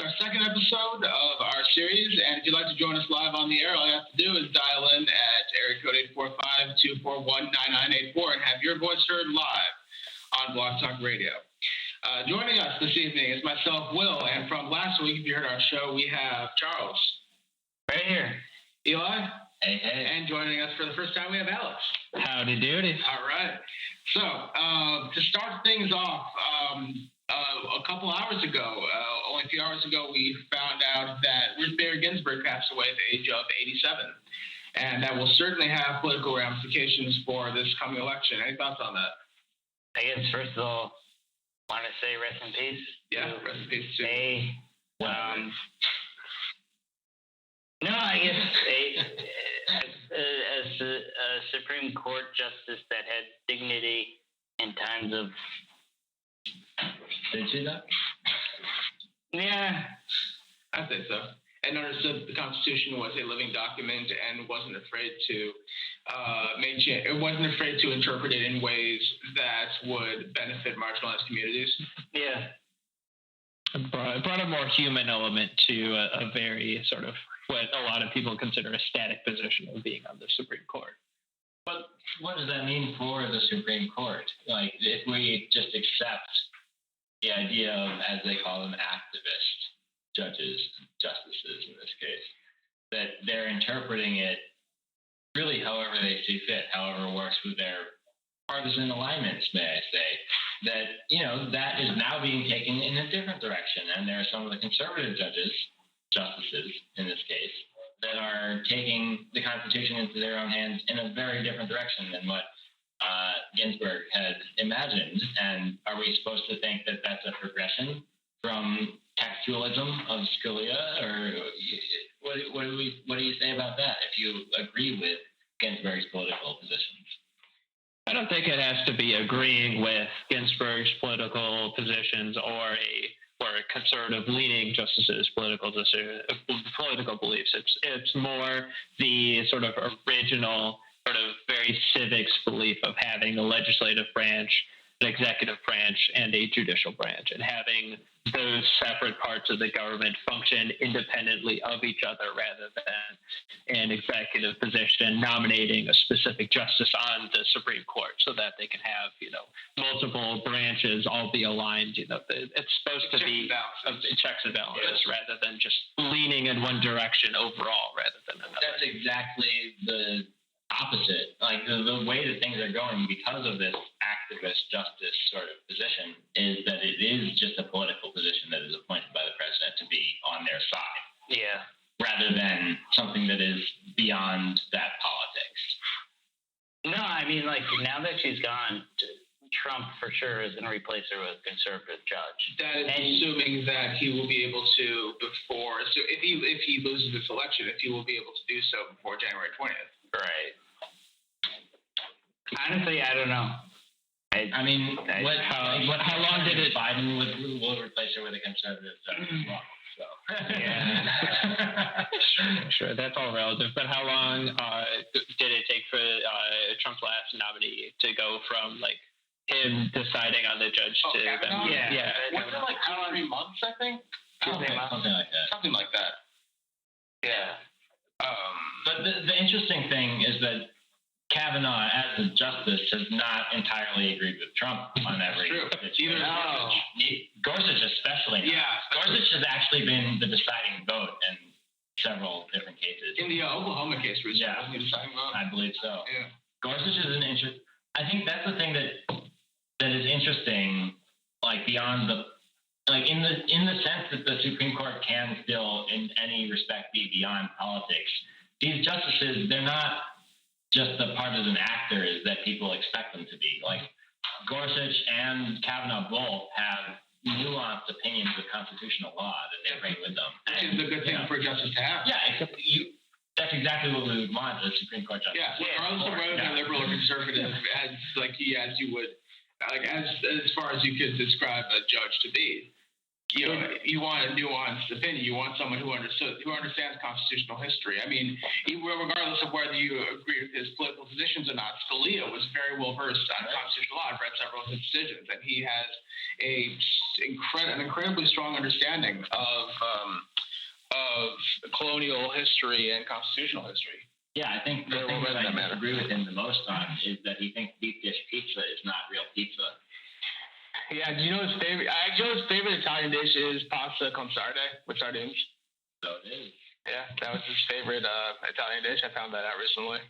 our second episode of our series. And if you'd like to join us live on the air, all you have to do is dial in at area code 845-241-9984 and have your voice heard live on Blog Talk Radio. Joining us this evening is myself, Will, and from last week, if you heard our show, we have Charles. Right here. Eli. Hey, hey. And joining us for the first time, we have Alex. Howdy doody. All right. So, to start things off, a couple hours ago, only a few hours ago, we found out that Ruth Bader Ginsburg passed away at the age of 87. And that will certainly have political ramifications for this coming election. Any thoughts on that? I guess, first of all, want to say rest in peace. Yeah, rest in peace, too. No, I guess as a Supreme Court justice that had dignity in times of... Did she though? Yeah. I think so. And understood that the Constitution was a living document and wasn't afraid to interpret it in ways that would benefit marginalized communities. Yeah. It brought a more human element to a very sort of what a lot of people consider a static position of being on the Supreme Court. But what does that mean for the Supreme Court? Like, if we just accept the idea of, as they call them, activist judges, justices in this case, that they're interpreting it really however they see fit, however works with their partisan alignments, may I say, that, that is now being taken in a different direction. And there are some of the conservative justices in this case, that are taking the Constitution into their own hands in a very different direction than what Ginsburg had imagined. And are we supposed to think that that's a progression from textualism of Scalia, or what do you say about that? If you agree with Ginsburg's political positions, I don't think it has to be agreeing with Ginsburg's political positions or a conservative-leaning justices' political beliefs. It's more the sort of original, sort of very civics belief of having a legislative branch, an executive branch, and a judicial branch, and having those separate parts of the government function independently of each other rather than an executive position nominating a specific justice on the Supreme Court so that they can have, multiple branches all be aligned. It's supposed to be checks and balances rather than just leaning in one direction overall rather than another. That's exactly the opposite. Like the way that things are going because of this activist justice sort of position is that it is just a political position that is appointed by the president to be on their side. Yeah. Rather than something that is beyond that politics. No, I mean, now that she's gone, Trump for sure is going to replace her with a conservative judge. That is assuming that he will be able to so if he loses this election, if he will be able to do so before January 20th. Right. Honestly, I don't know. How long did it? Biden will replace her with a conservative judge as well. So. Yeah. Sure, that's all relative. But how long did it take for Trump's last nominee to go from him deciding on the judge to them? Yeah. Wasn't it 3 months? I think. Something like that. Something like that. Yeah. But the interesting thing is that Kavanaugh, as a justice, has not entirely agreed with Trump on every issue. No. Gorsuch especially. Yeah. Gorsuch has actually been the deciding vote in several different cases. In the Oklahoma case, wasn't the deciding vote? I believe so. Yeah. Gorsuch is an interest. I think that's the thing that is interesting, beyond the. In the sense that the Supreme Court can still, in any respect, be beyond politics. These justices, they're not just the partisan actors that people expect them to be. Gorsuch and Kavanaugh both have nuanced opinions of constitutional law that they bring with them. Which is a good thing for a justice to have. Yeah, that's exactly what we would want as a Supreme Court justice. Yeah, regardless of whether they're liberal or conservative, as you would, as far as you could describe a judge to be. you want a nuanced opinion. You want someone who understands constitutional history. I mean, regardless of whether you agree with his political positions or not, Scalia was very well versed on constitutional law. I've read several of his decisions, and he has an incredibly strong understanding of colonial history and constitutional history. Yeah, I think the thing that I disagree with him the most on is that he thinks deep dish pizza is not real pizza. Yeah, do you know his favorite? His favorite Italian dish is pasta con sarde with sardines. So it is. Yeah, that was his favorite Italian dish. I found that out recently.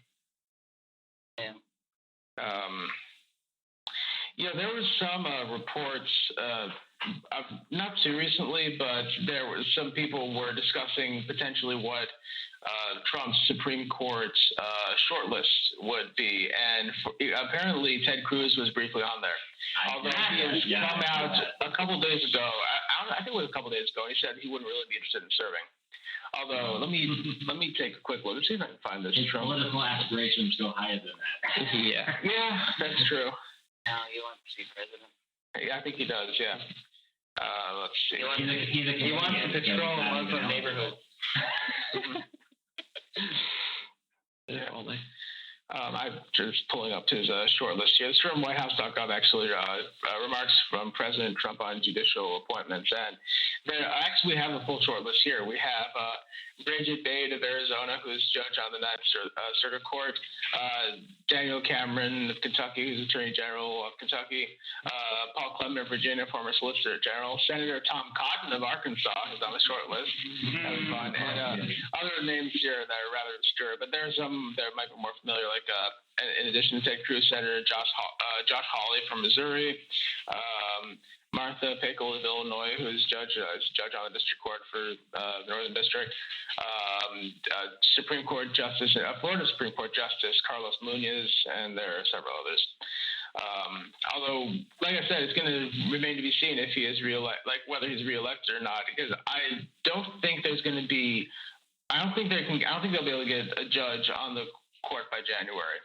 Yeah. There was some reports, not too recently, but there were some people were discussing potentially what Trump's Supreme Court shortlist would be, and apparently Ted Cruz was briefly on there. Although he has come out a couple days ago, I think it was a couple days ago, he said he wouldn't really be interested in serving. Although, let me take a quick look. Let's see if I can find this. His political aspirations go higher than that. Yeah, that's true. Now he wants to be president. Yeah, I think he does. Yeah. Let's see. He wants to control Muslim neighborhoods. I'm just pulling up his short list here. It's from WhiteHouse.gov, actually, remarks from President Trump on judicial appointments. And there actually have a full short list here. We have Bridget Bade of Arizona, who's judge on the Ninth Circuit Court, Daniel Cameron of Kentucky, who's Attorney General of Kentucky, Paul Clement of Virginia, former Solicitor General, Senator Tom Cotton of Arkansas, who's on the short list. That was fun. And other names here that are rather obscure, but there's some that might be more familiar, like in addition to Ted Cruz, Senator Josh Hawley from Missouri, Martha Pickle of Illinois, who's judge on the district court for the Northern District, Supreme Court Justice, Florida Supreme Court Justice Carlos Munoz, and there are several others. Although, like I said, it's going to remain to be seen if he is whether he's reelected or not, because I don't think they'll be able to get a judge on the court by January.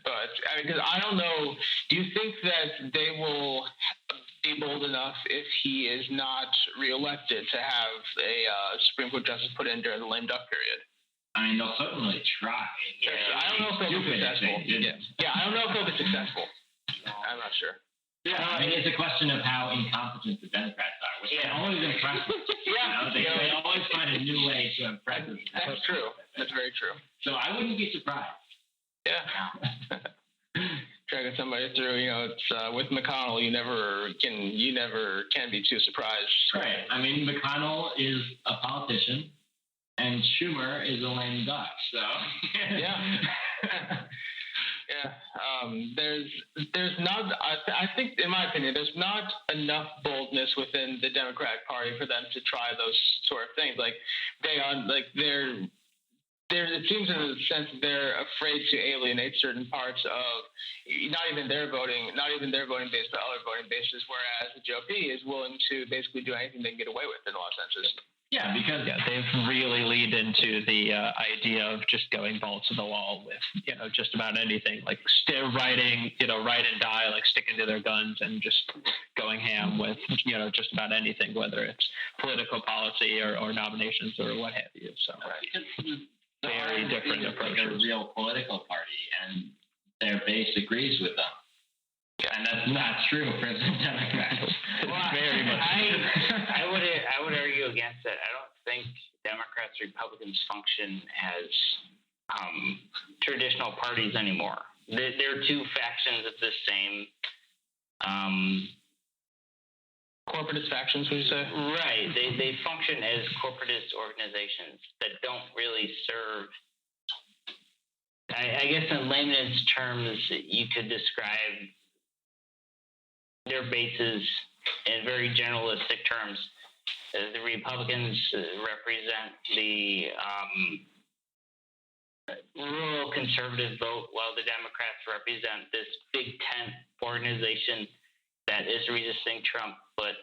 But because I don't know, do you think that they will be bold enough if he is not reelected to have a Supreme Court justice put in during the lame duck period? I mean, they'll certainly try. Yeah, I don't know if they'll be successful. Yeah, I don't know if they'll be successful. I'm not sure. Yeah, I mean, it's a question of how incompetent the Democrats are, which can always impress them. They always find a new way to impress them. That's true. That's very true. So I wouldn't be surprised. Yeah. Dragging somebody through, it's with McConnell, you never can be too surprised. Right. I mean, McConnell is a politician, and Schumer is a lame duck. So yeah. Yeah. There's not. I think, in my opinion, there's not enough boldness within the Democratic Party for them to try those sort of things. It seems in a sense they're afraid to alienate certain parts of not even their voting base, but other voting bases. Whereas the GOP is willing to basically do anything they can get away with in a lot of senses. Yeah, because they've really leaned into the idea of just going balls to the wall with just about anything, like still writing, write and die, like sticking to their guns and just going ham with just about anything, whether it's political policy or nominations or what have you. So very different approach. They're a real political party, and their base agrees with them. And that's not true for the Democrats. Very much. I would argue against that. I don't think Democrats, Republicans function as traditional parties anymore. They're two factions of the same. Corporatist factions, would you say? Right. They function as corporatist organizations that don't really serve. I guess in layman's terms, you could describe their bases in very generalistic terms. The Republicans represent the rural conservative vote, while the Democrats represent this big tent organization that is resisting Trump. But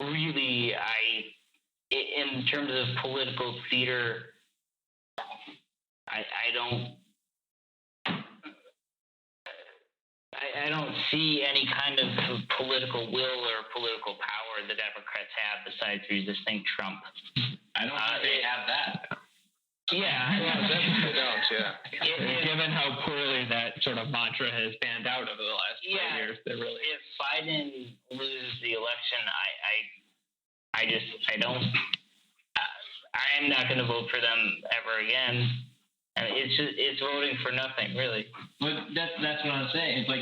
really, in terms of political theater, I I don't see any kind of political will or political power the Democrats have besides resisting Trump. I don't think they have that. Yeah, Definitely don't. Yeah. Given how poorly that sort of mantra has panned out over the last 4 years, they really. If Biden loses the election, I am not going to vote for them ever again. And it's voting for nothing, really. But that's what I'm saying. It's like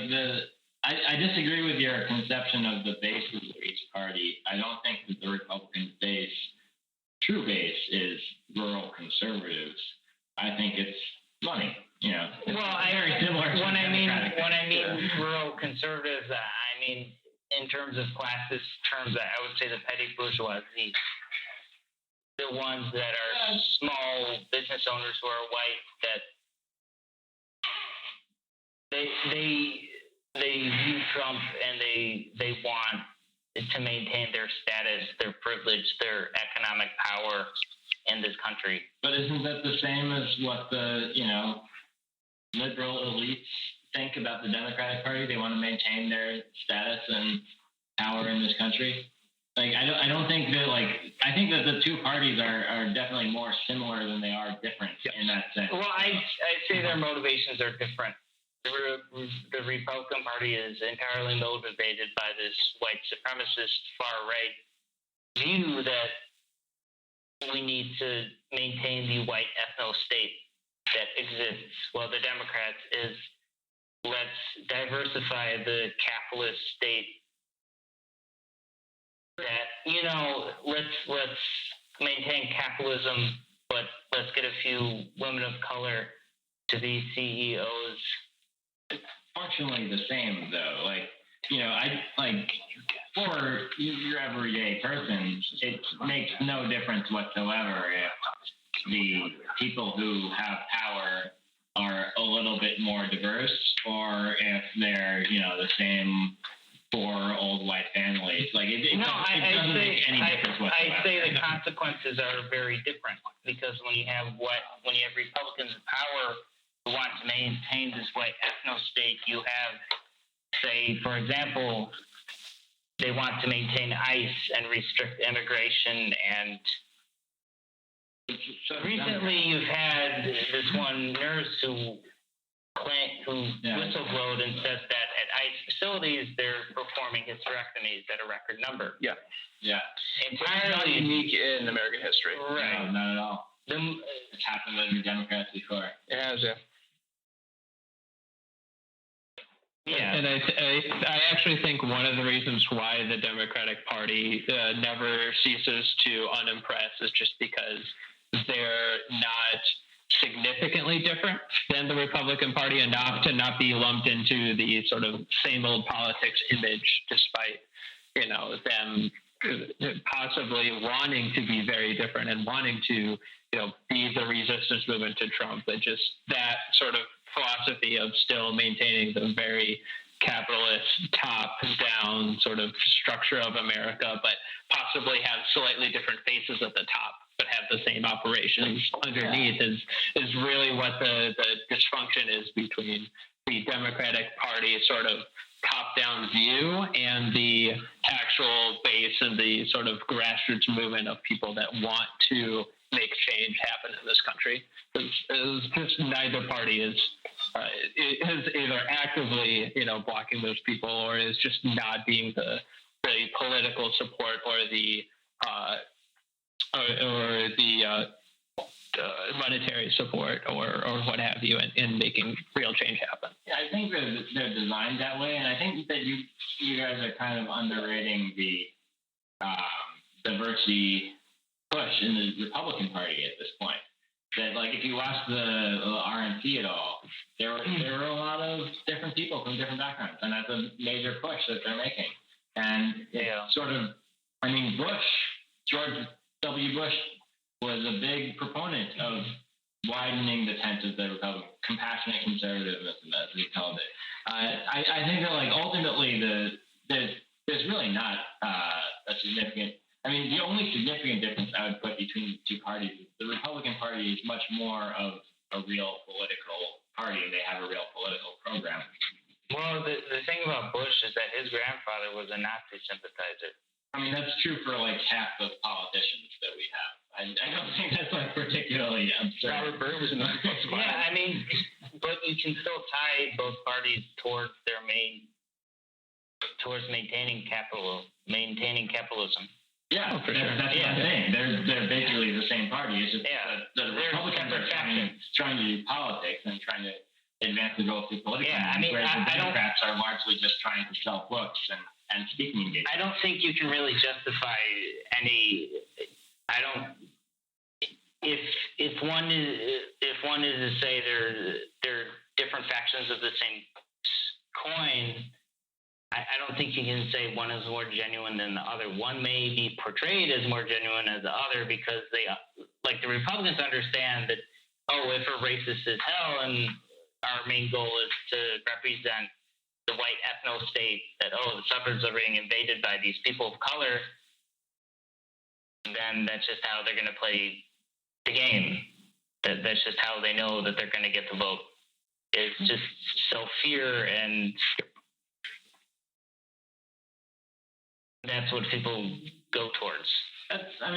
I disagree with your conception of the bases of each party. I don't think that the Republican true base is rural conservatives. I think it's money. It's very similar. When I mean rural conservatives, I mean in terms of classist terms, I would say the petty bourgeoisie, the ones that are small business owners who are white, that they view Trump and they want to maintain their status, their privilege, their economic power in this country. But isn't that the same as what the liberal elites think about the Democratic Party? They want to maintain their status and power in this country. Like I don't think that I think that the two parties are definitely more similar than they are different in that sense. Well, I'd say their motivations are different. The Republican Party is entirely motivated by this white supremacist far-right view that we need to maintain the white ethno-state that exists, while the Democrats is let's diversify the capitalist state. That let's maintain capitalism, but let's get a few women of color to be CEOs. It's functionally the same, though. For your everyday person, it makes no difference whatsoever if the people who have power are a little bit more diverse, or if they're the same four old white families. It doesn't make any difference whatsoever. I'd say the consequences are very different, because when you have Republicans in power who want to maintain this white ethno-state, you have, say, for example, they want to maintain ICE and restrict immigration. And recently you've had this one nurse who whistleblowed and said that at ICE facilities they're performing hysterectomies at a record number. Yeah. Entirely not unique in American history. Right. No, not at all. It's happened under Democrats before. It has, yeah. Yeah. And I actually think one of the reasons why the Democratic Party never ceases to unimpress is just because they're not significantly different than the Republican Party enough to not be lumped into the sort of same old politics image, despite them possibly wanting to be very different and wanting to be the resistance movement to Trump. But just that sort of philosophy of still maintaining the very capitalist top-down sort of structure of America, but possibly have slightly different faces at the top, but have the same operations underneath is really what the dysfunction is between the Democratic Party sort of top-down view and the actual base and the sort of grassroots movement of people that want to make change happen in this country. It's just neither party is either actively blocking those people, or is just not being the political support or the monetary support or what have you in making real change happen. Yeah, I think they're designed that way, and I think that you guys are kind of underrating the diversity push in the Republican Party at this point. That if you watch the RNC at all, there were a lot of different people from different backgrounds, and that's a major push that they're making. And George W. Bush was a big proponent of widening the tent of the Republican, compassionate conservatism, as we called it. I think that ultimately there's really not a significant. I mean, the only significant difference I would put between the two parties is the Republican Party is much more of a real political party. They have a real political program. Well, the thing about Bush is that his grandfather was a Nazi sympathizer. I mean, that's true for like half the politicians that we have. I don't think that's like particularly absurd. Robert Byrd was in the Yeah, I mean, but you can still tie both parties towards maintaining capitalism. Yeah, for sure. that's what I'm saying. They're basically the same party. It's just the They're Republicans are separate trying to do politics and trying to advance the goals through political Yeah, I means, mean, whereas the I don't- Democrats are largely just trying to sell books and speaking engagements. I don't think you can really justify any. I don't. If one is to say they're different factions of the same coin, I don't think you can say one is more genuine than the other. One may be portrayed as more genuine as the other because they, like the Republicans, understand that if we're racist as hell and our main goal is to represent the white ethno state, that the suburbs are being invaded by these people of color, then that's just how they're going to play the game. That's just how they know that they're going to get the vote. It's just fear, and that's what people go towards. I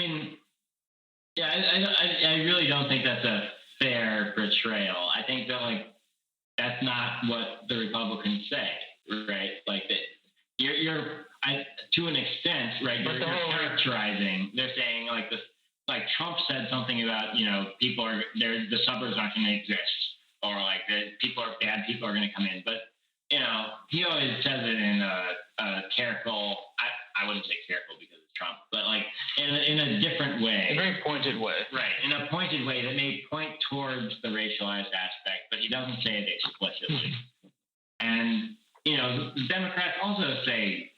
really don't think that's a fair portrayal. I think that that's not what the Republicans say, right? Like that, to an extent, right? You're characterizing. They're saying like Trump said something about the suburbs aren't going to exist, or like that people are bad, people are going to come in, but he always says it in a careful. I wouldn't say careful because it's Trump, but like in a different way. A very pointed way. Right, in a pointed way that may point towards the racialized aspect, but he doesn't say it explicitly. And the Democrats also say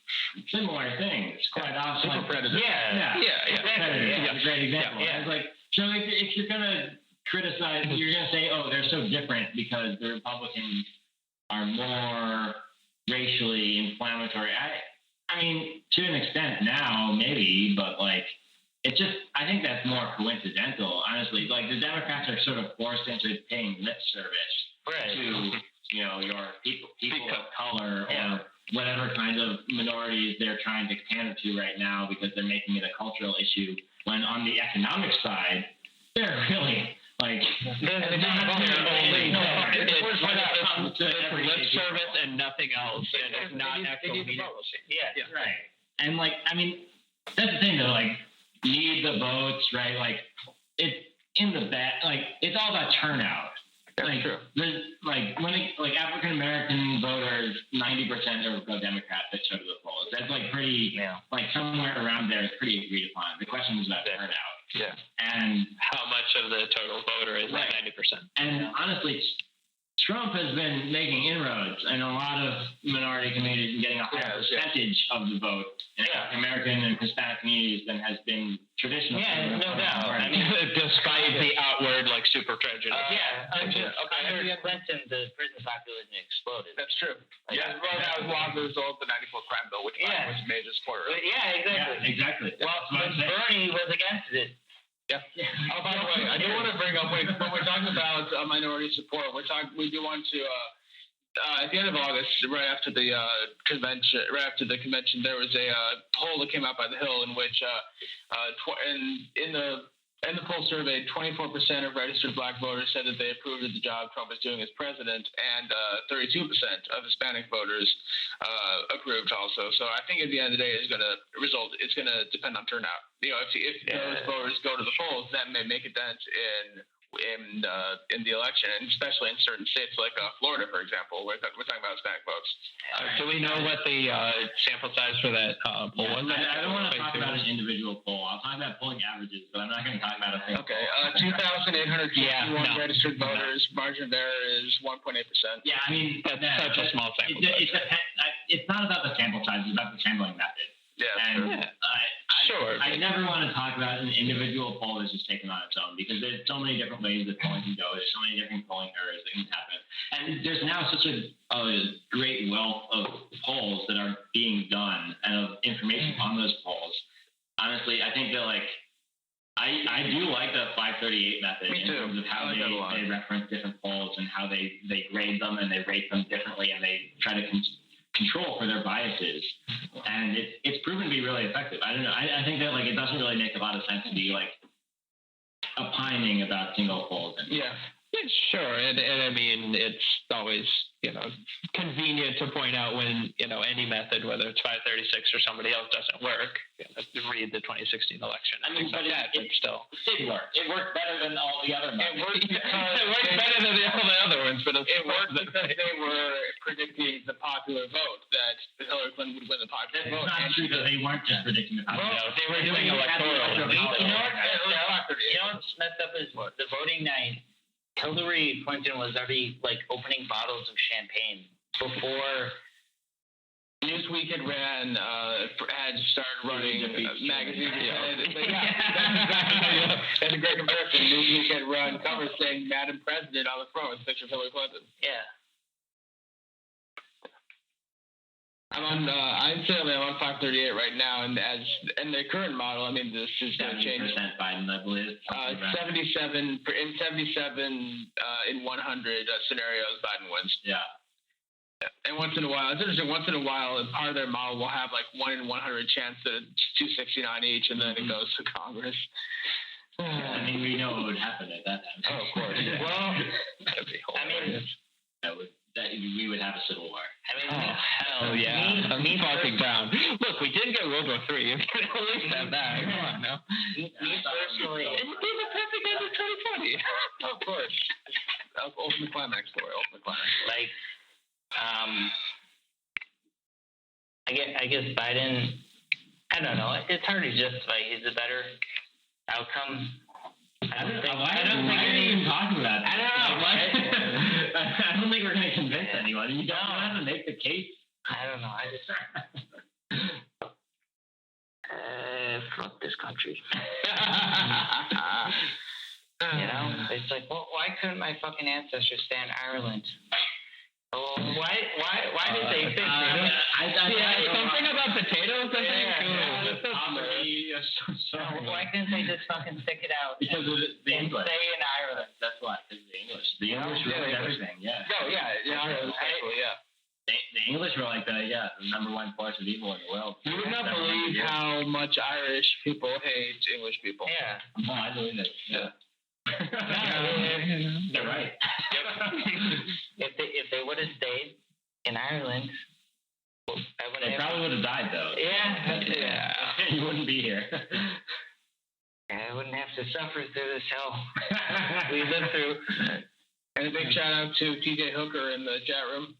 similar things quite often. Super predator. Yeah. Exactly. That's a great example. Yeah. It's like, so if you're gonna criticize, you're gonna say, they're so different because the Republicans are more racially inflammatory. I mean, to an extent now, maybe, but I think that's more coincidental, honestly. Like the Democrats are sort of forced into paying lip service to, your people of color or whatever kind of minorities they're trying to cater to right now because they're making it a cultural issue. When on the economic side, they're really It's lip service and nothing else, and it's not actual meaning. Yeah, right. And that's the thing though. Need the votes, right? It's in the back. It's all about turnout. That's true. There's when African American voters, 90% go Democrat that show to the polls. That's pretty somewhere around there is pretty agreed upon. The question is about turnout. Yeah. And How much of the total voter is Right. 90%? And honestly, Trump has been making inroads in a lot of minority communities and getting a higher percentage of the vote in African American and Hispanic communities than has been traditional. Yeah, no doubt. I mean, Despite the outward super prejudice. Under Clinton, the prison population exploded. That's true. That was one of the results of the '94 crime bill, which I was a major supporter of. Yeah, exactly. Yeah, exactly. Well, Bernie was against it. Yeah. Oh, by the way, I do want to bring up when we're talking about minority support, we do want to at the end of August, right after the convention, there was a poll that came out by the Hill in which in the poll survey, 24% of registered Black voters said that they approved of the job Trump is doing as president, and 32% of Hispanic voters approved also. So I think at the end of the day, it's going to depend on turnout. If those voters go to the polls, that may make a dent in the election, and especially in certain states like Florida, for example. We're talking about Hispanic votes. Do we know what the sample size for that poll was? I don't want to talk about an individual poll. I'll talk about polling averages, but I'm not going to talk about a single Okay, poll. 2,861 registered voters. Margin of error is 1.8%. Yeah, I mean, That's such a small sample size. It's not about the sample size, it's about the sampling method. Yeah, And Sure. I never want to talk about an individual poll that's just taken on its own because there's so many different ways that polling can go. There's so many different polling errors that can happen. And there's now such a great wealth of polls that are being done and of information on those polls. Honestly, I think that I do like the 538 method Me in too. terms of how I like that a lot. they reference different polls and how they grade them and they rate them differently and they try to control for their biases. And it's proven to be really effective. I don't know. I think that like it doesn't really make a lot of sense to be like opining about single polls. Yeah. Sure, and I mean it's always convenient to point out when any method, whether it's 536 or somebody else, doesn't work. Read the 2016 election. I mean, but it still did work. It worked better than all the other methods. It worked because it worked better than all the other ones, but it worked because they were predicting the popular vote, that Hillary Clinton would win the popular It's vote. not true that they weren't just predicting the popular vote. they were doing electoral. You know what's messed up is the voting night. Hillary Clinton was already like opening bottles of champagne before Newsweek had started running magazines. That's a great comparison. Newsweek had run covers saying "Madam President" on the front with a picture of Hillary Clinton. yeah. I'm on 538 right now, and the current model, I mean, this is going to change. 70% Biden, I believe. 77 in 100 scenarios, Biden wins. Yeah. And once in a while, it's interesting. Once in a while, part of their model will have like 1 in 100 chance that it's 269 each, and then it goes to Congress. I mean, we know what would happen at that time. Oh, of course. Well, that'd be hilarious. We would have a civil war. I mean, hell yeah! I'm fucking down. Look, we did get World War III. You can at least have that. Come on now. me personally, It's the perfect end of 2020. Of course. Ultimate climax story. Ultimate climax. like, I guess Biden. I don't know. It's hard to justify. He's a better outcome. I don't think. Why are you even talking about that? I don't know. I don't think we're going to convince anyone. You don't have to make the case. I don't know. I just. Fuck this country. It's like, well, why couldn't my fucking ancestors stay in Ireland? Oh, why did they fix it? Something about potatoes, I think. Why couldn't they just fucking stick it out? Because of the and English. stay in Ireland? That's why. Because the English. The English ruined everything. Yeah. No, yeah, especially, yeah. The English were like the number one force of evil in the world. You would not believe how much Irish people hate English people. Yeah. No, I believe it. Yeah. They're right. If they would have stayed in Ireland, They probably would have died though. Yeah. You wouldn't be here. I wouldn't have to suffer through this hell we lived through. And a big shout out to TJ Hooker in the chat room.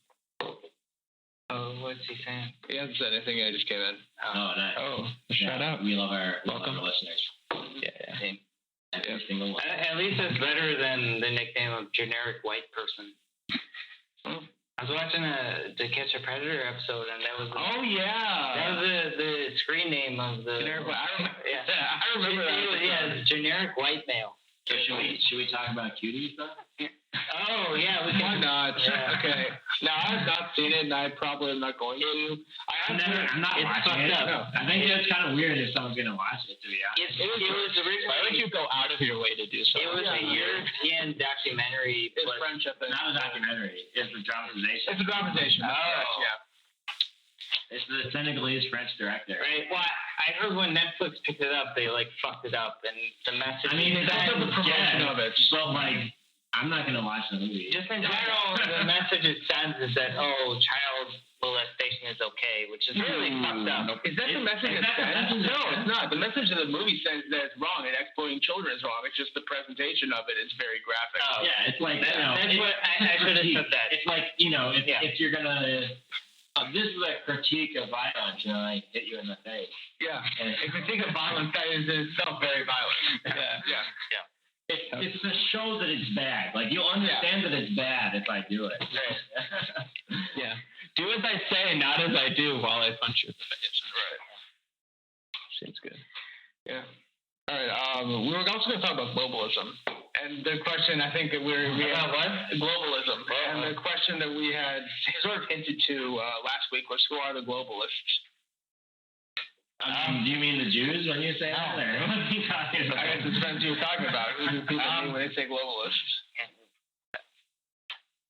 Oh, what's he saying? He hasn't said anything yet, he just came in. Oh, nice. Oh, shout out. We love our listeners. Yeah. Every single one. At least it's better than the nickname of generic white person. I was watching To Catch a Predator episode, and that was the screen name of the Generic white. I remember that. Yeah, generic white male. So should we talk about cuties though? Oh yeah, we Why can. not? Yeah. Okay. Now I've not seen it, and I probably am not going to. I'm not It's watching fucked it. up. I think it's kind of weird if someone's gonna watch it. To be honest. It was originally. Why would you go out of your way to do so? It was a European documentary. It's French, I think. Not a documentary. It's a dramatization. It's a dramatization. Yeah. It's the Senegalese French director. Right. Well, I heard when Netflix picked it up, they like fucked it up, and the message. I mean, it's also the promotion of it. But like, I'm not gonna watch the movie. Just in general, the message it sends is that child molestation is okay, which is really fucked up. Is that the message it sends? No, it's not. The message of the movie says that it's wrong and exploiting children is wrong. It's just the presentation of it is very graphic. Oh. Yeah, it's like That's what I should have said that. It's like if you're gonna. This is a critique of violence, like hit you in the face. Yeah. If you think of violence, that is itself very violent. Yeah. It's to show that it's bad. Like you'll understand that it's bad if I do it. Right. Yeah. Do as I say, not as I do, while I punch you in the face. Right. Seems good. Yeah. All right. We were also going to talk about globalism, and the question I think that we had what globalism, and the question that we had sort of hinted to last week was, who are the globalists? Do you mean the Jews when you say that, or what are you talking about? I guess it depends who you're talking about. Who do people mean when they say globalists?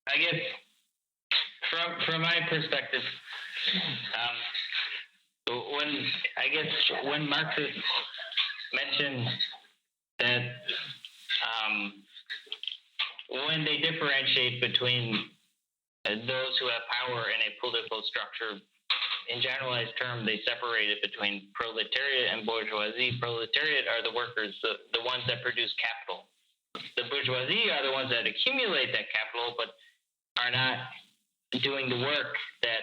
I guess from my perspective, when Marxists mention that when they differentiate between those who have power in a political structure, in generalized terms, they separate it between proletariat and bourgeoisie. Proletariat are the workers, the ones that produce capital. The bourgeoisie are the ones that accumulate that capital, but are not doing the work that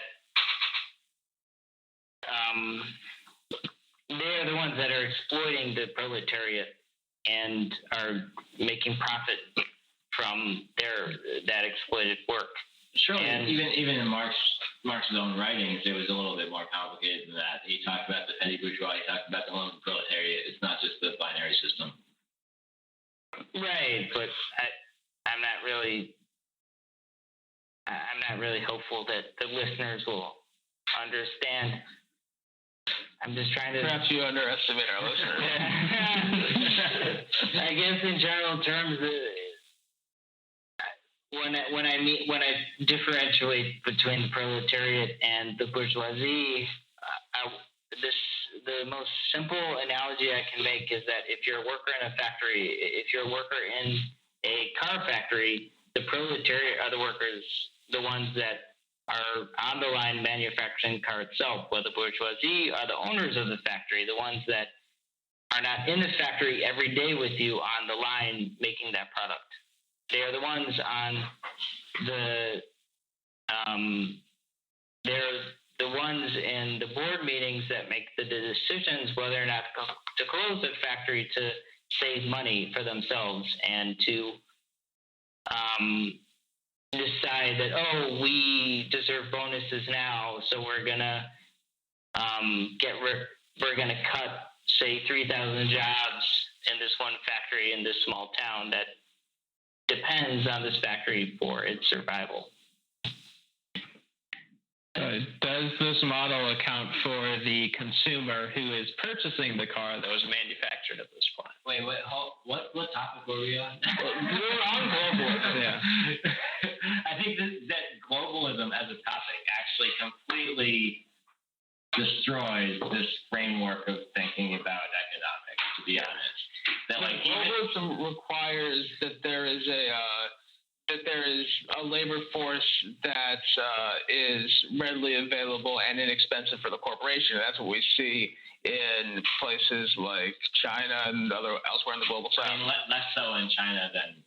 they are the ones that are exploiting the proletariat and are making profit from that exploited work. Sure. And even in Marx's own writings, it was a little bit more complicated than that. He talked about the petty bourgeois. He talked about the lone proletariat. It's not just the binary system. right, but I'm not really hopeful that the listeners will understand. I'm just trying to. Perhaps you underestimate our listeners. I guess in general terms, when I differentiate between the proletariat and the bourgeoisie, the most simple analogy I can make is that if you're a worker in a factory, if you're a worker in a car factory, the proletariat are the workers, the ones that are on the line manufacturing the car itself, while the bourgeoisie are the owners of the factory, the ones that are not in the factory every day with you on the line making that product. They are the ones on they're the ones in the board meetings that make the decisions whether or not to close the factory to save money for themselves and to decide that, we deserve bonuses now, so we're gonna cut, say, 3,000 jobs in this one factory in this small town that depends on this factory for its survival. Does this model account for the consumer who is purchasing the car that was manufactured at this point? Wait, what topic were we on? We're on globalism. Yeah. I think that globalism as a topic actually completely destroys this framework of thinking about economics, to be honest. That Globalism requires that there is a labor force that is readily available and inexpensive for the corporation. And that's what we see in places like China and elsewhere in the global south. I mean, less so in China than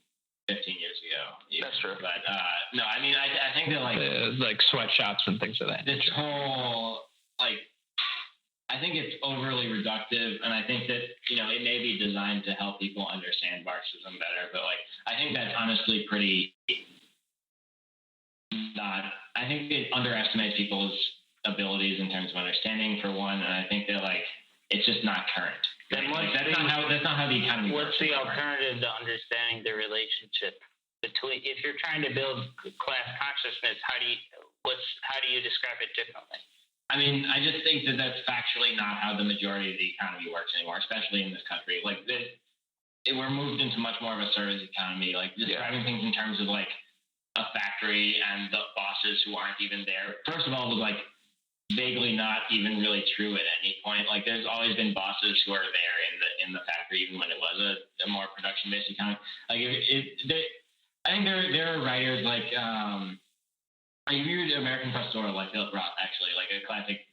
15 years ago. Even. That's true. But no, I mean, I think that like sweatshops and things of that. This whole I think it's overly reductive, and I think that it may be designed to help people understand Marxism better. But I think that's honestly pretty not. I think it underestimates people's abilities in terms of understanding, for one, and I think that it's just not current. Then that's not how the economy works. What's the alternative to understanding the relationship between? If you're trying to build class consciousness, how do you describe it differently? I mean, I just think that that's factually not how the majority of the economy works anymore, especially in this country. We're moved into much more of a service economy, describing things in terms of a factory and the bosses who aren't even there. First of all, was vaguely not even really true at any point. There's always been bosses who are there in the factory, even when it was a more production-based economy. I think there are writers if you read American Pastoral, Philip Roth, actually, a classic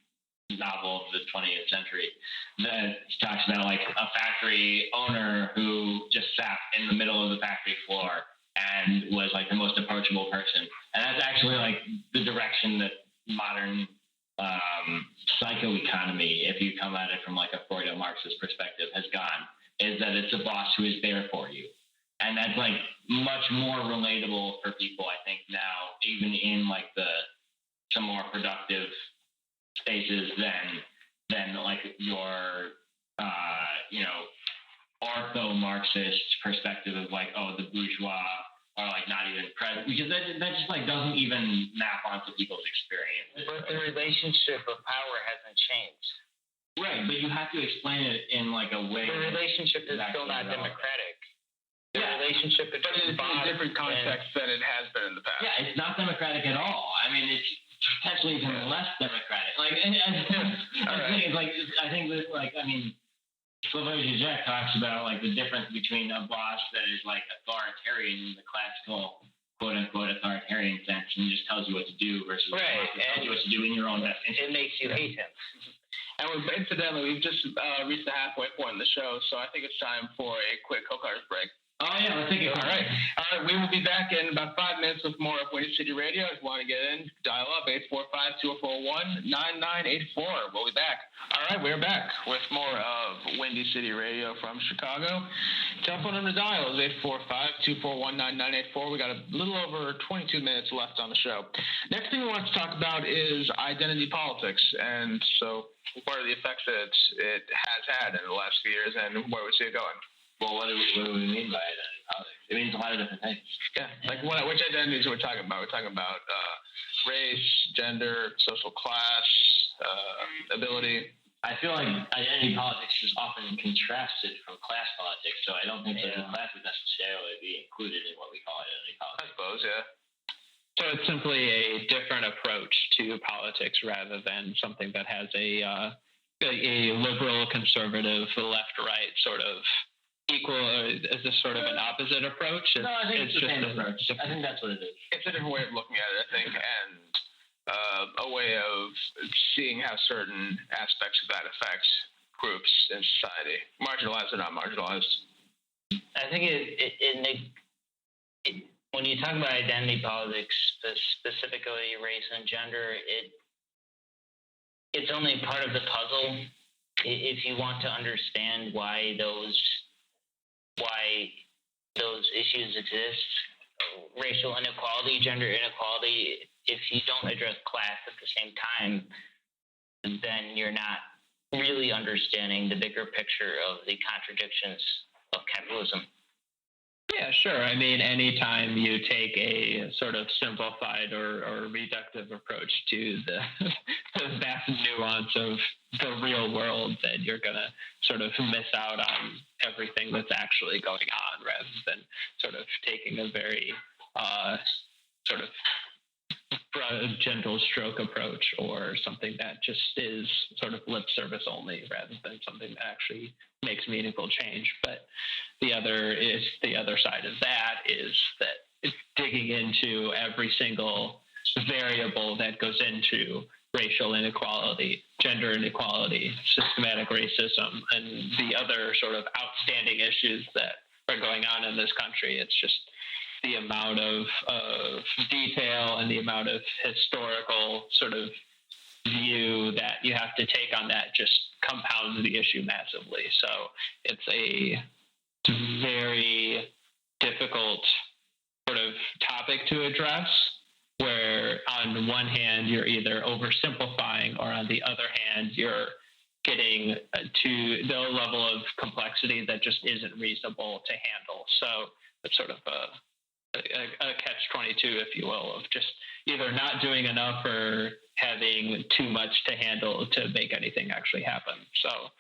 novel of the 20th century, that talks about a factory owner who just sat in the middle of the factory floor and was the most approachable person. And that's actually the direction that modern psychoeconomy, if you come at it from a Freudo-Marxist perspective, has gone, is that it's a boss who is there for you. And that's much more relatable for people, I think, now, even in some more productive spaces than your ortho-Marxist perspective of the bourgeois are not even present, because that just doesn't even map onto people's experience. But the relationship of power hasn't changed. Right, but you have to explain it in like a way. The relationship is still not democratic. The relationship But between it's in a boss different context than it has been in the past. Yeah, it's not democratic at all. I mean, it's potentially even less democratic. Like, and the thing is, like, I think that, like, I mean, Slavoj Žižek talks about like the difference between a boss that is like authoritarian in the classical quote unquote authoritarian sense and just tells you what to do versus a boss that tells you what to do in your own best interest. it makes you hate him. And incidentally, we've just reached the halfway point in the show, so I think it's time for a quick Hokar's break. Oh yeah, let's take it. All right. We will be back in about 5 minutes with more of Windy City Radio. If you want to get in, dial up 845-241-9984. We'll be back. All right, we're back with more of Windy City Radio from Chicago. Telephone number to dial is 845-241-9984. We got a little over 22 minutes left on the show. Next thing we want to talk about is identity politics, and so what are the effects that it has had in the last few years, and where we see it going. Well, what do we mean by identity politics? It means a lot of different things. Yeah, like which identities are we talking about? We're talking about race, gender, social class, ability. I feel like identity politics is often contrasted from class politics, so I don't think that class would necessarily be included in what we call identity politics. I suppose, yeah. So it's simply a different approach to politics rather than something that has a liberal, conservative, left-right sort of equal. Is this sort of an opposite approach? No, I think it's the just same approach. I think that's what it is. It's a different way of looking at it, I think, and a way of seeing how certain aspects of that affect groups in society, marginalized or not marginalized. I think when you talk about identity politics, specifically race and gender, it's only part of the puzzle. If you want to understand why those issues exist, racial inequality, gender inequality, if you don't address class at the same time, then you're not really understanding the bigger picture of the contradictions of capitalism. Yeah, sure. I mean, anytime you take a sort of simplified or reductive approach to the vast nuance of the real world, then you're going to sort of miss out on everything that's actually going on rather than sort of taking a very sort of gentle stroke approach or something that just is sort of lip service only rather than something that actually makes meaningful change. But the other side of that is that it's digging into every single variable that goes into racial inequality, gender inequality, systematic racism, and the other sort of outstanding issues that are going on in this country. It's just the amount of detail and the amount of historical sort of view that you have to take on that just compounds the issue massively. So it's a very difficult sort of topic to address, where on one hand you're either oversimplifying or on the other hand you're getting to the level of complexity that just isn't reasonable to handle. So it's sort of a catch-22, if you will, of just either not doing enough or having too much to handle to make anything actually happen. So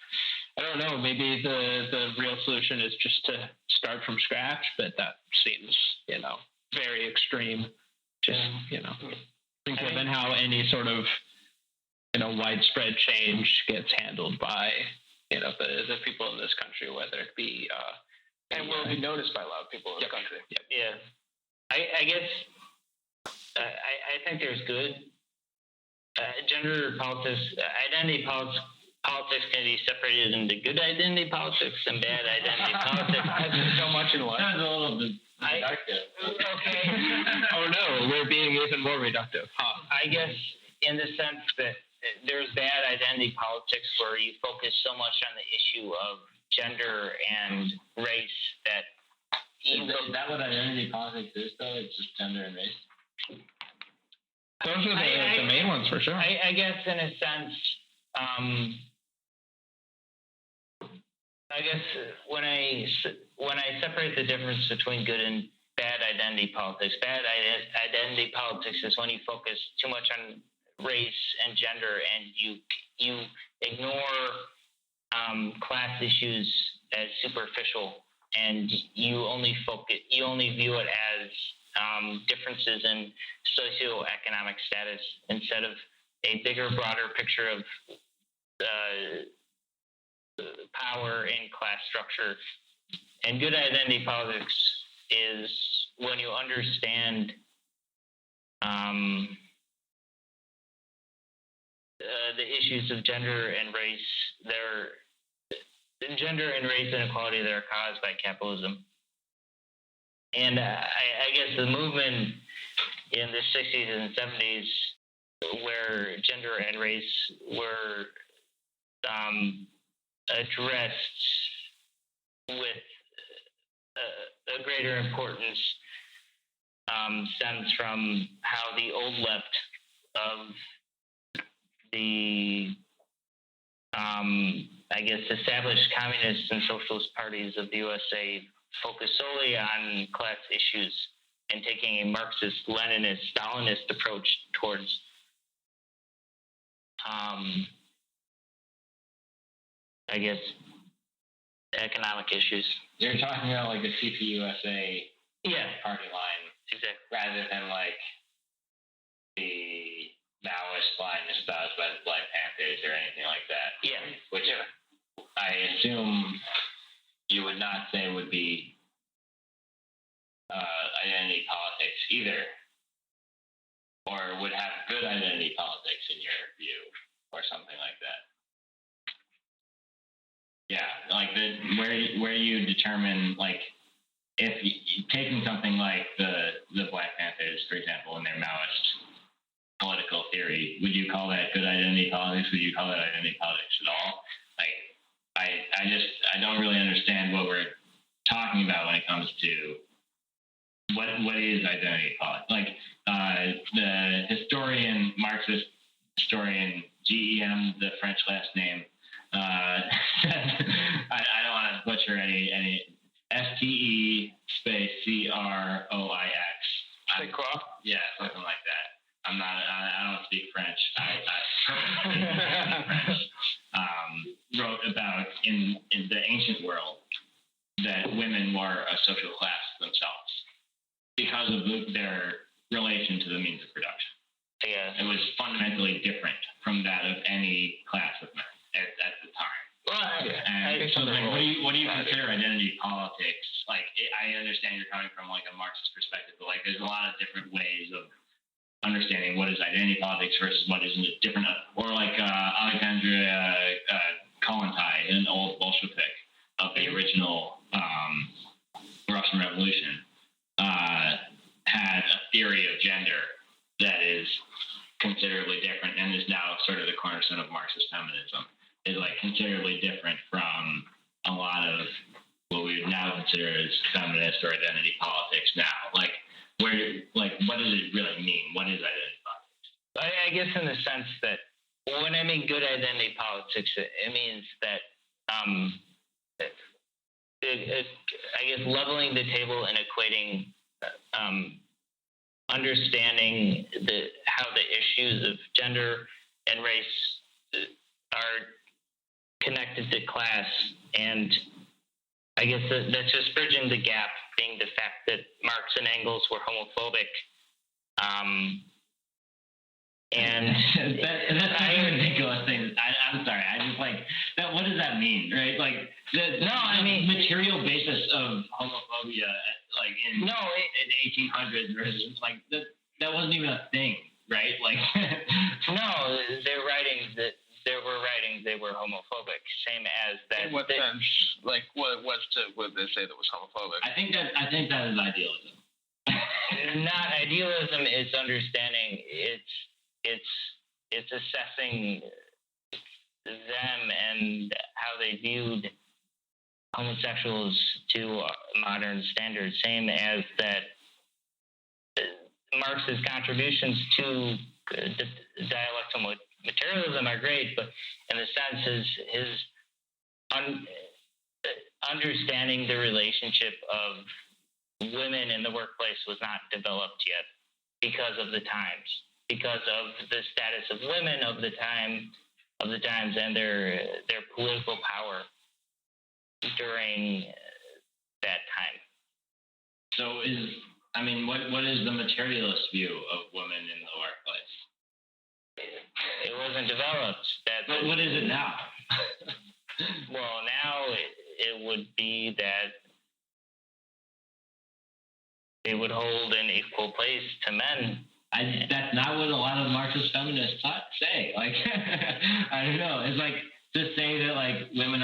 I don't know, maybe the real solution is just to start from scratch, but that seems, very extreme. Just, given how any sort of, widespread change gets handled by, the people in this country, whether it be and will be noticed by a lot of people in the country. Yeah. I guess I think there's good gender politics, identity politics can be separated into good identity politics and bad identity politics. There's so much in life. Sounds a little bit reductive. Okay. Oh no, we're being even more reductive. I guess in the sense that there's bad identity politics where you focus so much on the issue of gender and race that Is that what identity politics is, though? It's just gender and race? Those are the main ones for sure. I guess in a sense, I guess when I separate the difference between good and bad identity politics is when you focus too much on race and gender and you ignore class issues as superficial, and you only view it as differences in socioeconomic status instead of a bigger, broader picture of power and class structure. And good identity politics is when you understand the issues of gender and race. Gender and race inequality that are caused by capitalism. And I guess the movement in the 60s and 70s, where gender and race were addressed with a greater importance, stems from how the old left of the established communist and socialist parties of the USA focus solely on class issues and taking a Marxist, Leninist, Stalinist approach towards economic issues. You're talking about like the CPUSA party line, exactly, rather than like the Maoist line espoused by the Black Panthers or anything like that. Yeah. Which I assume you would not say would be identity politics either, or would have good identity politics in your view, or something like that. Yeah, like where you determine, like, if taking something like the Black Panthers, for example, and their Maoist political theory, would you call that good identity politics? Would you call that identity politics at all? Like, I don't really understand what we're talking about when it comes to what is identity politics. Like, the Marxist historian G.E.M., the French last name, I don't want to butcher any STE space CROIX. Yeah, something like that. I don't speak French. I French. Wrote about in the ancient world that women were a social class themselves because of their relation to the means of production. Yeah. It was fundamentally different from that of any class of men at the time. Well, And so, like, what do you consider identity politics? Like, I understand you're coming from like a Marxist perspective, but like, there's a lot of different ways of understanding what is identity politics versus what isn't it different. Or like Alexandria Kollontai, an old Bolshevik of the original Russian Revolution, had a theory of gender that is considerably different and is now sort of the cornerstone of Marxist feminism. Is like considerably different from a lot of what we would now consider as feminist or identity politics now. Like, what does it really mean? What is identity politics? I guess in the sense that when I mean good identity politics, it means that I guess leveling the table and equating understanding how the issues of gender and race are connected to class, and I guess that's just bridging the gap, being the fact that Marx and Engels were homophobic. And that's a ridiculous thing. I'm sorry. I just like that. What does that mean, right? Like the material basis of homophobia, like in 1800s versus like that wasn't even a thing, right? Like no, they're writing that. There were writings they were homophobic, same as that. In what sense? Like, would they say that was homophobic? I think that is idealism. Not idealism. It's understanding. It's assessing them and how they viewed homosexuals to modern standards. Same as that. Marx's contributions to dialectical materialism are great, but in the sense his understanding the relationship of women in the workplace was not developed yet because of the times, because of the status of women of the time of the times and their political power during that time. So what is the materialist view of women in the workplace? It wasn't developed. But what is it now? Well, now it would be that they would hold an equal place to men. That's not what a lot of Marxist feminists say. Like, I don't know. It's like to say that like women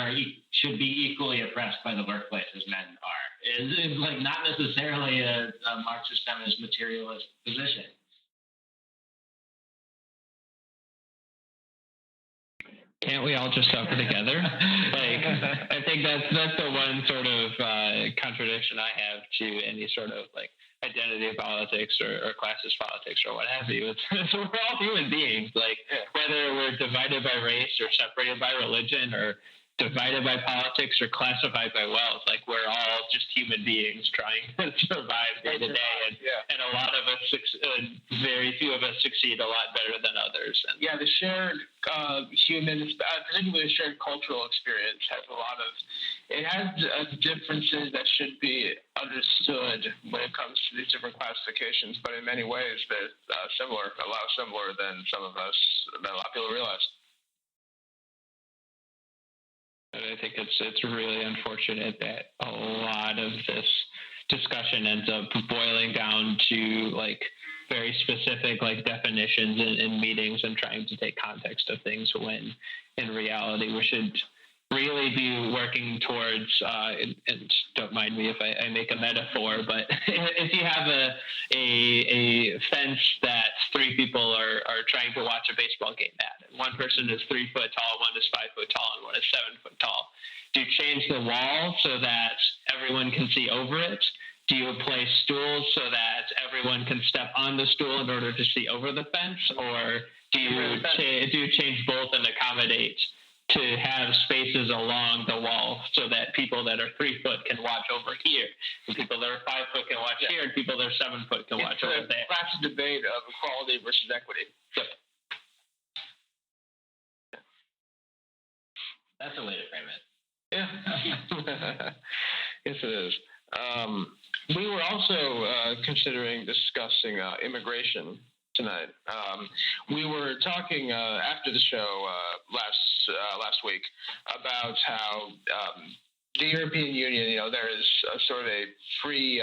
should be equally oppressed by the workplace as men are. Is like not necessarily a Marxist feminist materialist position. Can't we all just suffer together? Like, I think that's the one sort of contradiction I have to any sort of like identity politics or classist politics or what have you. It's we're all human beings. Like, whether we're divided by race or separated by religion or divided by politics or classified by wealth, like we're all just human beings trying to survive day to day, and a lot of us, very few of us succeed a lot better than others. And the shared human, particularly the shared cultural experience, has a lot of. It has differences that should be understood when it comes to these different classifications, but in many ways they're similar, a lot similar than a lot of people realize. I think it's really unfortunate that a lot of this discussion ends up boiling down to like very specific like definitions in meetings and trying to take context of things when in reality we should really be working towards and don't mind me if I make a metaphor, but if you have a fence that three people are trying to watch a baseball game at, and one person is 3 foot tall, one is 5 foot tall, and one is 7 foot tall, do you change the wall so that everyone can see over it? Do you place stools so that everyone can step on the stool in order to see over the fence, or do you change both and accommodate to have spaces along the wall so that people that are 3 foot can watch over here, and people that are 5 foot can watch here, and people that are 7 foot can watch over there? Classic debate of equality versus equity. Yep. That's a way to frame it. Yeah. Yes, it is. We were also considering discussing immigration tonight. We were talking after the show last week about how the European Union, there is a sort of a free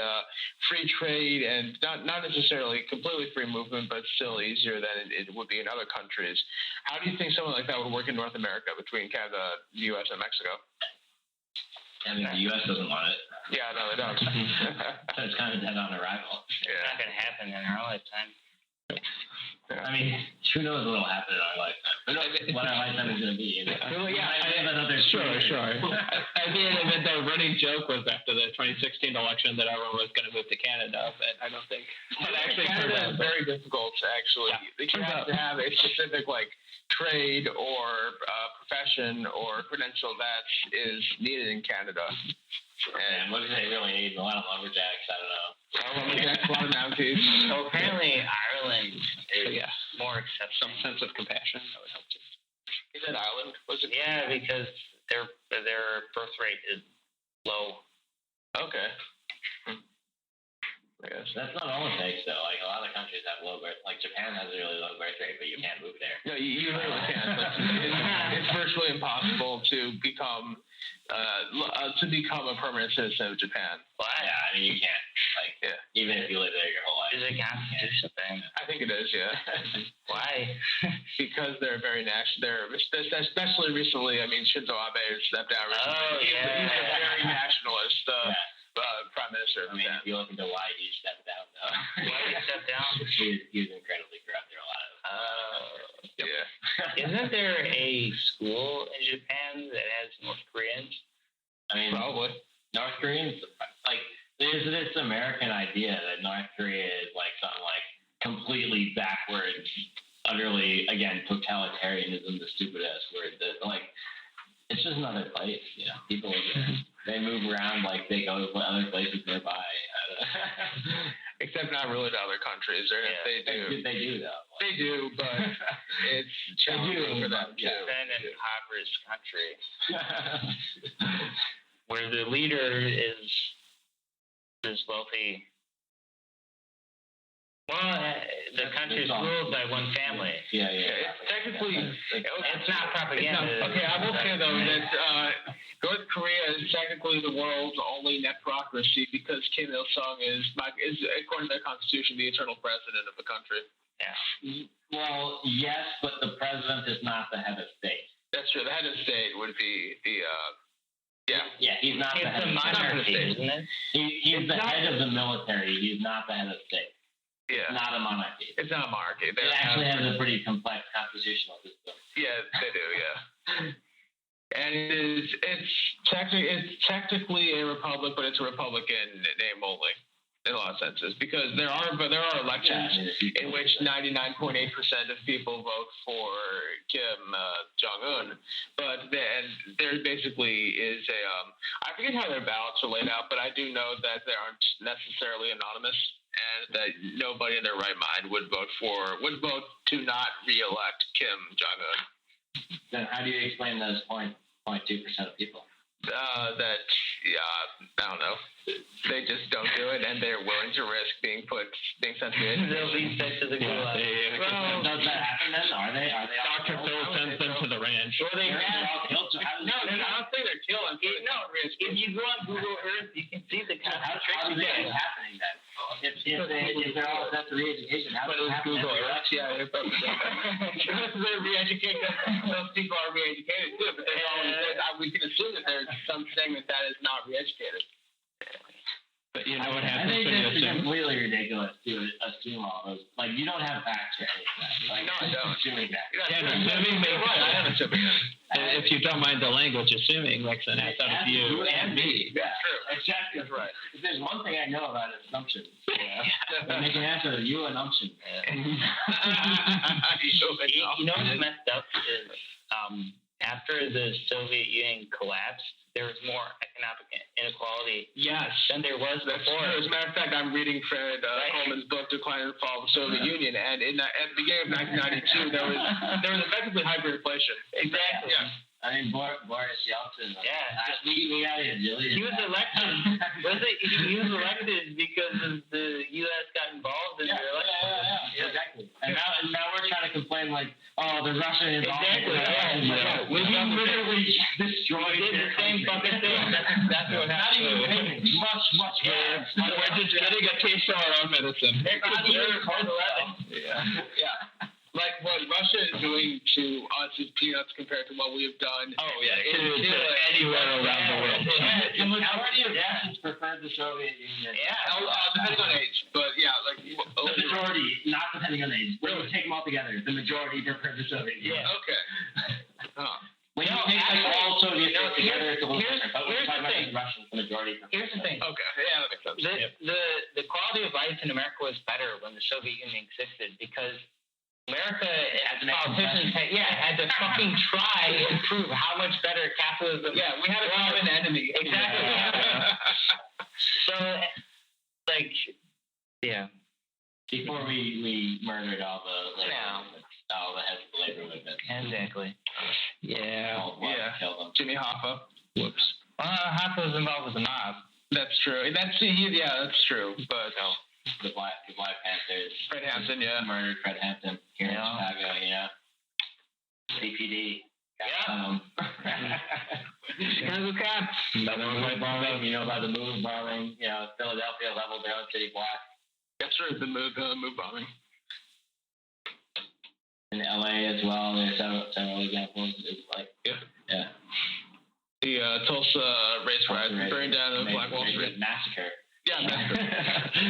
trade and not necessarily completely free movement, but still easier than it would be in other countries. How do you think something like that would work in North America between Canada, the U.S., and Mexico? I mean, the U.S. doesn't want it. Yeah, no, they don't. So it's kind of dead on arrival. It's not going to happen in our lifetime. I mean, who knows what will happen in our lifetime? Who knows what our lifetime is going to be? Sure. I mean, the running joke was after the 2016 election that everyone was going to move to Canada, but I don't think that actually Canada is very difficult to actually. Yeah. You have to have a specific trade or profession or credential that is needed in Canada. And what do they really need? A lot of lumberjacks. I don't know. A lot of Mounties. So apparently Ireland is more accepting. some sense of compassion that would help too. Is that Ireland? Was it? Yeah, because their birth rate is low. Okay. I guess. That's not all it takes, though. Like, a lot of countries have low birth. Like, Japan has a really low birth rate, but you can't move there. No, you really can't. It's virtually impossible to become a permanent citizen of Japan. Why? Yeah, I mean, you can't. Like, even if you live there your whole life. Is it a constitution thing? I think it is, yeah. Why? Because they're very national. They're especially recently. I mean, Shinzo Abe stepped down recently. Oh, yeah. He's a very nationalist prime minister. I mean, if you look into why he stepped down, though. Why did he step down? He was incredibly corrupt. There are a lot of. Yeah. Isn't there a school in Japan that has North Koreans? I mean, Probably. North Koreans, like, there's this American idea that North Korea is like something like completely backwards, utterly, again, totalitarianism, the stupidest word. That like, it's just another place, People they move around like they go to other places nearby. Except not really to other countries, or if they do. They do though. They do, but it's challenging for them too. An impoverished country where the leader is wealthy. Well, the country is ruled by one family. Yeah. It's technically, It's not propaganda. okay, I will say though that North Korea is technically the world's only necrocracy because Kim Il Sung is according to their constitution the eternal president of the country. Well, yes, but the president is not the head of state. That's true. The head of state would be the Yeah, he's not the It's head a of state. monarchy, isn't it? He's the head of the military. He's not the head of state. yeah. It's not a monarchy. It's not a monarchy. They It don't actually have- has a pretty complex constitutional system. Yeah, they do. Yeah. And it's technically a republic, but it's a republic in name only, in a lot of senses, because there are elections in which 99.8% of people vote for Kim Jong-un, but then there basically is I forget how their ballots are laid out, but I do know that they aren't necessarily anonymous, and that nobody in their right mind would vote to not re-elect Kim Jong-un. Then how do you explain those 0.2% of people? I don't know. They just don't do it, and they're willing to risk being sent to the They'll be sent to the gulag. Does that happen then? Are they? Dr. Phil sends them to the ranch. Well, they They're have. all killed. So how does No, I don't think they're killing. If you go on Google Earth, you can see the how concentration is it camps. happening then? If they're all sent to re-education, how But does it it's happen? Google every Earth, election? Because they're re-educated. Those people are re-educated too, but we can assume that there's some segment that is not re-educated. But you know what I happens think when you that's assume? completely ridiculous to assume all those. Like, you don't have facts or anything. Like, No, I don't. assuming that. Yeah, assuming makes Right, I am assuming that. If you don't mind the language, assuming makes an ass out of you and me. Yeah, True. exactly. That's right. If there's one thing I know about assumptions, they make an ass out of you and assumption. You know what's messed up is after the Soviet Union collapsed, there was more economic inequality Yes. than there was That's before. true. As a matter of fact, I'm reading Fred Coleman's book, Decline and Fall of the Soviet Union, and at the beginning of 1992, there was effectively hyperinflation. Exactly. Yeah. I mean, Boris Yeltsin. Yeah. We got it. He was elected. He was elected because the U.S. got involved in the election. Yeah, exactly. And now we're trying to complain like, oh, the Russian involvement. Exactly. Yeah. We literally destroyed. We did the same fucking thing. That's exactly what Not even happened. paying. Much worse. We're just getting a taste of our own medicine. Yeah. Like what Russia is doing to us is peanuts compared to what we have done. Oh yeah, to anywhere around the world. The majority of Russians prefer the Soviet Union. Yeah. Depending on age, but yeah, like The majority, not depending on age. When you take them all together, the majority prefer the Soviet Union. Yeah. Okay. Oh. When you No, take like actually, all Soviet no, states together, it's a little here's- different. But when here's you're talking the about thing. the Russians, the majority prefer. Here's the thing. Okay. Yeah, that makes sense. The quality of life in America was better when the Soviet Union existed because America as politicians had to fucking try and prove how much better capitalism. Yeah, we had a common enemy. Exactly. So, like, yeah. Before we murdered all the labor Yeah. movements, all the heads of the labor movement. Exactly. Yeah. All the Yeah. killed them. Jimmy Hoffa. Whoops. Hoffa was involved with the mob. That's true. That's true. But The Black Panthers. Fred Hampton, yeah. Murdered Fred Hampton here in Yeah. Chicago, you know. CPD. Yeah. Chicago cops. Another one bombing, you know, by the move bombing, you know, Philadelphia leveled their own city block. That's true. The move bombing. In LA as well, there's several examples. It's like, yeah. The Tulsa race riot, burning down the Black Wall Street. Massacre. Yeah, massacre.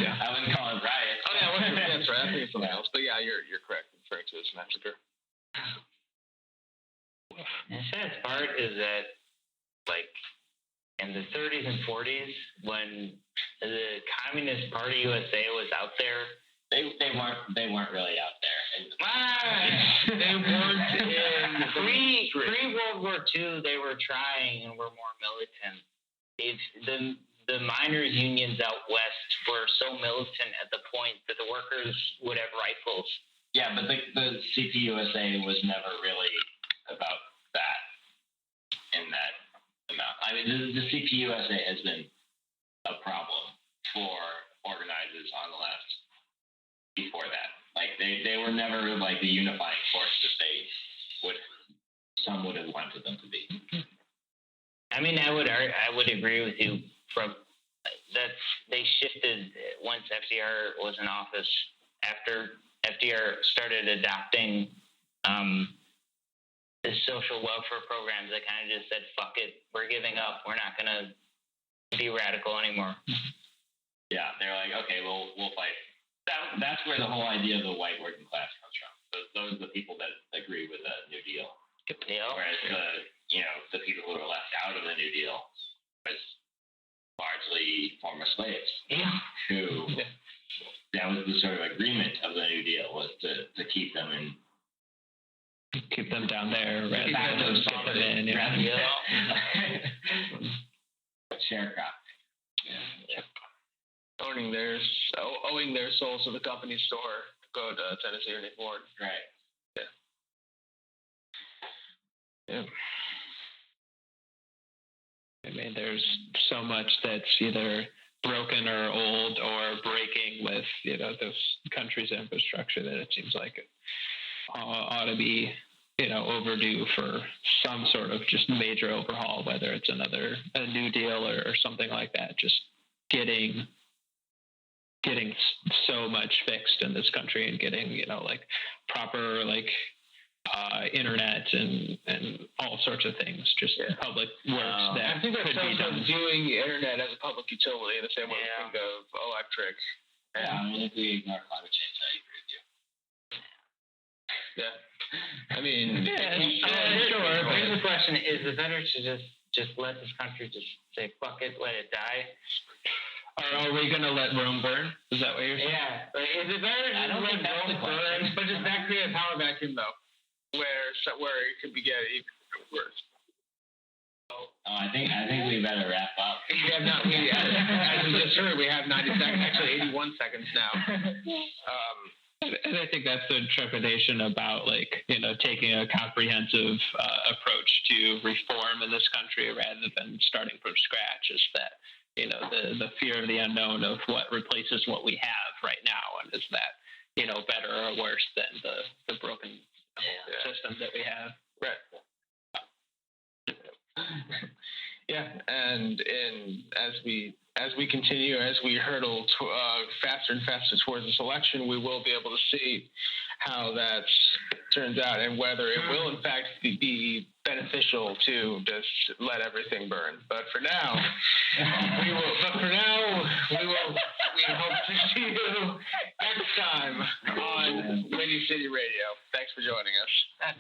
Yeah. I wouldn't call it riot. Oh yeah, that's right. I think it's something else. But yeah, you're correct. Referring to this massacre. And the sad part is that, like, in the 30s and 40s, when the Communist Party USA was out there, They weren't really out there. They weren't in pre World War II, they were trying and were more militant. the miners' unions out west were so militant at the point that the workers would have rifles. Yeah, but the CPUSA was never really about that in that amount. I mean, the CPUSA has been a problem for organizers on the left before that. Like they were never like the unifying force that some would have wanted them to be. I mean, I would agree with you. From that's they shifted once FDR was in office. After FDR started adopting the social welfare programs, they kind of just said, "Fuck it, we're giving up. We're not gonna be radical anymore." Yeah, they're like, okay, we'll fight. That's where the whole idea of the white working class comes from. Those are the people that agree with the New Deal. Yeah. Whereas the people who are left out of the New Deal was largely former slaves. Yeah. Who that was the sort of agreement of the New Deal was to keep them in. Keep them down there rather than those get them in. Yeah. Sharecrop. Yeah. Owing their souls to the company store to go to Tennessee or New Ford. Right. Yeah. I mean, there's so much that's either broken or old or breaking with, this country's infrastructure that it seems like it ought to be, overdue for some sort of just major overhaul, whether it's a New Deal or something like that. Just getting so much fixed in this country and getting, proper, internet and all sorts of things, just public works that I think that's could be also done. viewing the internet as a public utility in the same way we think of electric. Yeah, I mean, if we ignore climate change, I agree with you. Yeah. I mean, Sure. But here's the question: is it better to just let this country just say fuck it, let it die? Or are we going to let Rome burn? Is that what you're saying? Yeah. Is it better to just let Rome burn? but does that create a power vacuum though, where it could be getting even worse? I think we better wrap up. As we just heard, we have 90 seconds, actually 81 seconds now. And I think that's the trepidation about, taking a comprehensive approach to reform in this country rather than starting from scratch, is that, the fear of the unknown of what replaces what we have right now, and is that, better or worse than the broken system that we have. Right. Yeah, and as we continue, as we hurdle faster and faster towards this election, we will be able to see how that turns out and whether it will in fact be beneficial to just let everything burn. But for now, we hope to see you next time on Windy City Radio. Thanks for joining us.